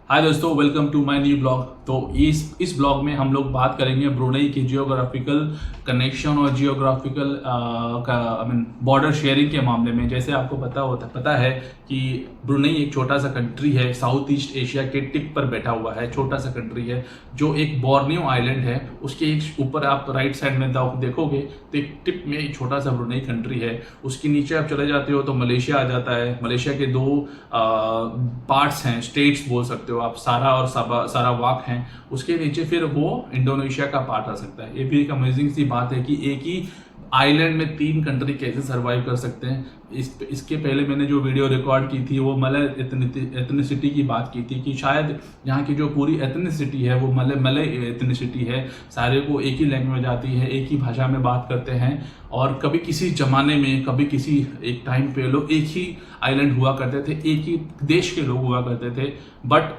हाय दोस्तों, welcome to my new blog. तो इस ब्लॉग में हम लोग बात करेंगे ब्रुनेई के जियोग्राफिकल कनेक्शन और जियोग्राफिकल बॉर्डर शेयरिंग के मामले में। जैसे आपको पता है कि ब्रुनेई एक छोटा सा कंट्री है, साउथ ईस्ट एशिया के टिप पर बैठा हुआ है। छोटा सा कंट्री है जो एक बोर्नियो आइलैंड है, उसके एक ऊपर आप राइट साइड में देखोगे तो एक टिप में एक छोटा सा ब्रुनेई कंट्री है। उसके नीचे आप चले जाते हो तो मलेशिया आ जाता है। मलेशिया के दो पार्ट्स हैं, स्टेट्स बोल सकते हो आप, सारा और सारावाक हैं। उसके नीचे फिर वो इंडोनेशिया का पार्ट आ सकता है। ये भी एक अमेजिंग सी बात है कि एक ही आइलैंड में 3 कंट्री कैसे सरवाइव कर सकते हैं। इसके पहले मैंने जो वीडियो रिकॉर्ड की थी वो मलय एथनिसिटी की बात की थी कि शायद यहाँ की जो पूरी एथनिसिटी है वो मलय एथनिसिटी है। सारे को एक ही लैंग्वेज आती है, एक ही भाषा में बात करते हैं। और कभी किसी जमाने में, कभी किसी एक टाइम पे लोग एक ही आइलैंड हुआ करते थे, एक ही देश के लोग हुआ करते थे। बट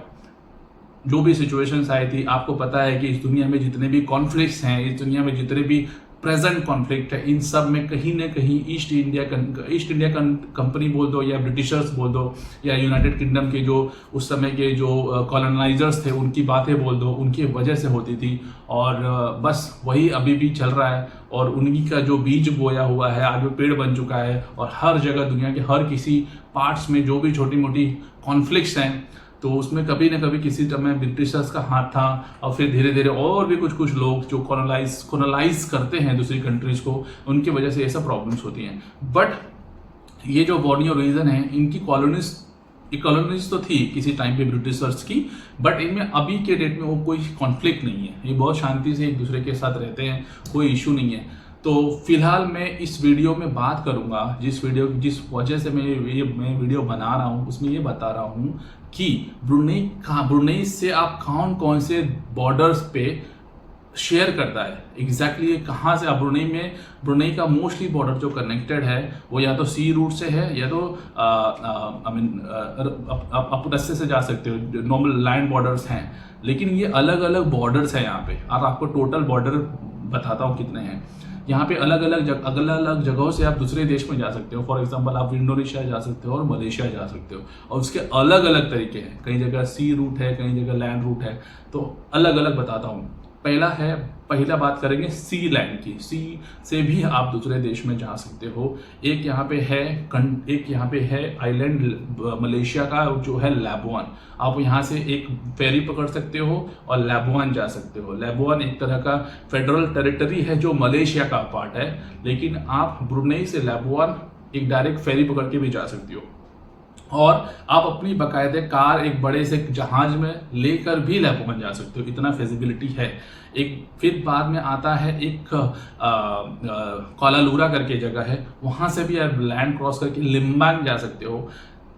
जो भी सिचुएशंस आई थी, आपको पता है कि इस दुनिया में जितने भी कॉन्फ्लिक्ट्स हैं, इस दुनिया में जितने भी प्रेजेंट कॉन्फ्लिक्ट है, इन सब में कहीं ना कहीं ईस्ट इंडिया कंपनी बोल दो या ब्रिटिशर्स बोल दो या यूनाइटेड किंगडम के जो उस समय के जो कॉलोनाइजर्स थे उनकी बातें बोल दो, उनकी वजह से होती थी। और बस वही अभी भी चल रहा है और उन्हीं का जो बीज बोया हुआ है आज वो पेड़ बन चुका है। और हर जगह दुनिया के हर किसी पार्ट्स में जो भी छोटी मोटी कॉन्फ्लिक्ट्स हैं तो उसमें कभी ना कभी किसी समय ब्रिटिशर्स का हाथ था। और फिर धीरे धीरे और भी कुछ लोग जो कॉलोनाइज करते हैं दूसरी कंट्रीज को, उनकी वजह से ये सब प्रॉब्लम्स होती हैं। बट ये जो बोर्नियो रीजन है, इनकी कॉलोनीज तो थी किसी टाइम पे ब्रिटिशर्स की, बट इनमें अभी के डेट में वो कोई कॉन्फ्लिक्ट नहीं है। ये बहुत शांति से एक दूसरे के साथ रहते हैं, कोई इशू नहीं है। तो फिलहाल मैं इस वीडियो में बात करूंगा, जिस वजह से मैं वीडियो बना रहा हूं उसमें ये बता रहा हूं कि ब्रुनेई से आप कौन से बॉर्डर्स पे शेयर करता है एग्जैक्टली कहाँ से। आप ब्रुनेई का मोस्टली बॉर्डर जो कनेक्टेड है वो या तो सी रूट से है या तो आप रस्ते से जा सकते हो, नॉर्मल लैंड बॉर्डर्स हैं। लेकिन ये अलग अलग बॉर्डर्स हैं यहाँ पे। और आपको टोटल बॉर्डर बताता हूँ कितने हैं। यहाँ पे अलग अलग जगहों से आप दूसरे देश में जा सकते हो। फॉर एग्जांपल आप इंडोनेशिया जा सकते हो और मलेशिया जा सकते हो, और उसके अलग अलग तरीके हैं। कई जगह सी रूट है, कई जगह लैंड रूट है, तो अलग अलग बताता हूँ। पहला बात करेंगे सी लैंड की। सी से भी आप दूसरे देश में जा सकते हो। एक यहाँ पे है आइलैंड मलेशिया का जो है लैबुआन। आप यहाँ से एक फेरी पकड़ सकते हो और लैबुआन जा सकते हो। लैबुआन एक तरह का फेडरल टेरिटरी है जो मलेशिया का पार्ट है, लेकिन आप ब्रुनेई से लैबुआन एक डायरेक्ट फेरी पकड़ के भी जा सकते हो। और आप अपनी बाकायदे कार एक बड़े से जहाज में लेकर भी लैबुआन जा सकते हो, इतना फिजिबिलिटी है। फिर बाद में आता है एक कोलालूरा करके जगह है, वहां से भी आप लैंड क्रॉस करके लिम्बांग जा सकते हो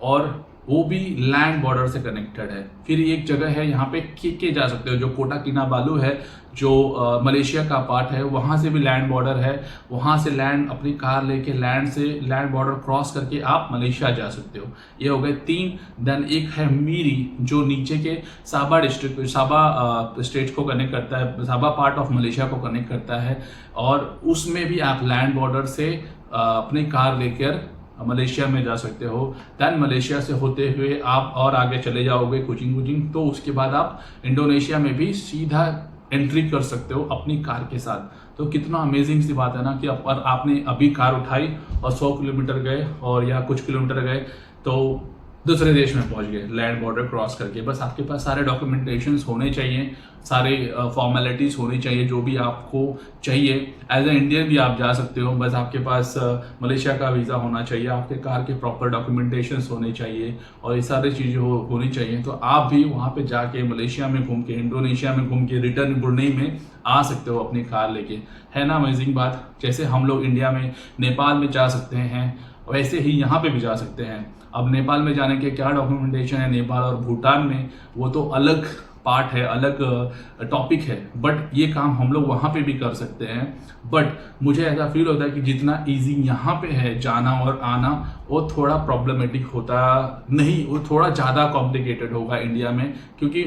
और वो भी लैंड बॉर्डर से कनेक्टेड है। फिर एक जगह है यहाँ पे के जा सकते हो जो कोटा किनाबालू है, जो मलेशिया का पार्ट है, वहां से भी लैंड बॉर्डर है। वहां से लैंड अपनी कार लेके लैंड बॉर्डर क्रॉस करके आप मलेशिया जा सकते हो। ये हो गए 3। देन एक है मीरी जो नीचे के साबा स्टेट को कनेक्ट करता है, साबा पार्ट ऑफ मलेशिया को कनेक्ट करता है। और उसमें भी आप लैंड बॉर्डर से अपनी कार लेकर मलेशिया में जा सकते हो। दैन मलेशिया से होते हुए आप और आगे चले जाओगे कुचिंग, तो उसके बाद आप इंडोनेशिया में भी सीधा एंट्री कर सकते हो अपनी कार के साथ। तो कितना अमेजिंग सी बात है ना कि आपने अभी कार उठाई और 100 किलोमीटर गए और या कुछ किलोमीटर गए तो दूसरे देश में पहुंच गए लैंड बॉर्डर क्रॉस करके। बस आपके पास सारे डॉक्यूमेंटेशंस होने चाहिए, सारे फॉर्मेलिटीज होनी चाहिए जो भी आपको चाहिए। एज ए इंडियन भी आप जा सकते हो, बस आपके पास मलेशिया का वीज़ा होना चाहिए, आपके कार के प्रॉपर डॉक्यूमेंटेशंस होने चाहिए और ये सारी चीज़ें होनी चाहिए। तो आप भी वहाँ पे जाके मलेशिया में घूम के, इंडोनेशिया में घूम के रिटर्न ब्रुनेई में आ सकते हो अपनी कार लेके। है ना अमेजिंग बात। जैसे हम लोग इंडिया में नेपाल में जा सकते हैं, वैसे ही यहाँ पे भी जा सकते हैं। अब नेपाल में जाने के क्या डॉक्यूमेंटेशन है नेपाल और भूटान में, वो तो अलग पार्ट है, अलग टॉपिक है। बट ये काम हम लोग वहाँ पे भी कर सकते हैं। बट मुझे ऐसा फील होता है कि जितना इजी यहाँ पे है जाना और आना, वो थोड़ा प्रॉब्लमेटिक होता नहीं, वो थोड़ा ज़्यादा कॉम्प्लिकेटेड होगा इंडिया में। क्योंकि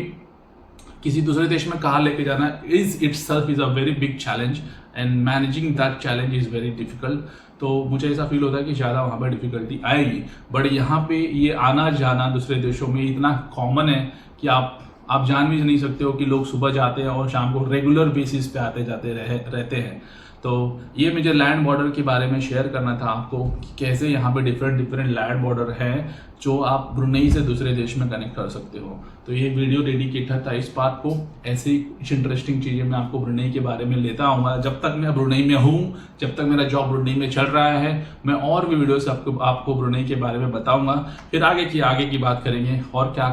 किसी दूसरे देश में कार लेके जाना itself is a very big challenge and managing that challenge is very difficult. तो मुझे ऐसा फील होता है कि ज़्यादा वहाँ पर डिफ़िकल्टी आएगी, बट यहाँ पे ये आना जाना दूसरे देशों में इतना कॉमन है कि आप जान भी नहीं सकते हो कि लोग सुबह जाते हैं और शाम को रेगुलर बेसिस पे आते जाते रहते हैं। तो ये मुझे लैंड बॉर्डर के बारे में शेयर करना था आपको कि कैसे यहाँ पे डिफरेंट लैंड बॉर्डर हैं जो आप ब्रुनेई से दूसरे देश में कनेक्ट कर सकते हो। तो ये वीडियो डेडिकेटेड था इस पार्ट को। ऐसे ही कुछ इंटरेस्टिंग चीज़ें मैं आपको ब्रुनेई के बारे में लेता आऊँगा। जब तक मैं ब्रुनेई में हूँ, जब तक मेरा जॉब ब्रुनेई में चल रहा है, मैं और भी वीडियोस आपको ब्रुनेई के बारे में बताऊँगा। फिर आगे की बात करेंगे और क्या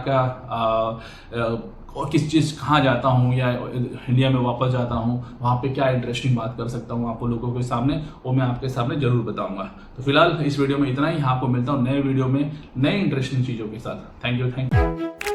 और किस चीज़ कहाँ जाता हूँ या इंडिया में वापस जाता हूँ, वहाँ पे क्या इंटरेस्टिंग बात कर सकता हूँ आप लोगों के सामने, वो मैं आपके सामने जरूर बताऊँगा। तो फिलहाल इस वीडियो में इतना ही। आपको मिलता हूँ नए वीडियो में नए इंटरेस्टिंग चीज़ों के साथ। Thank you.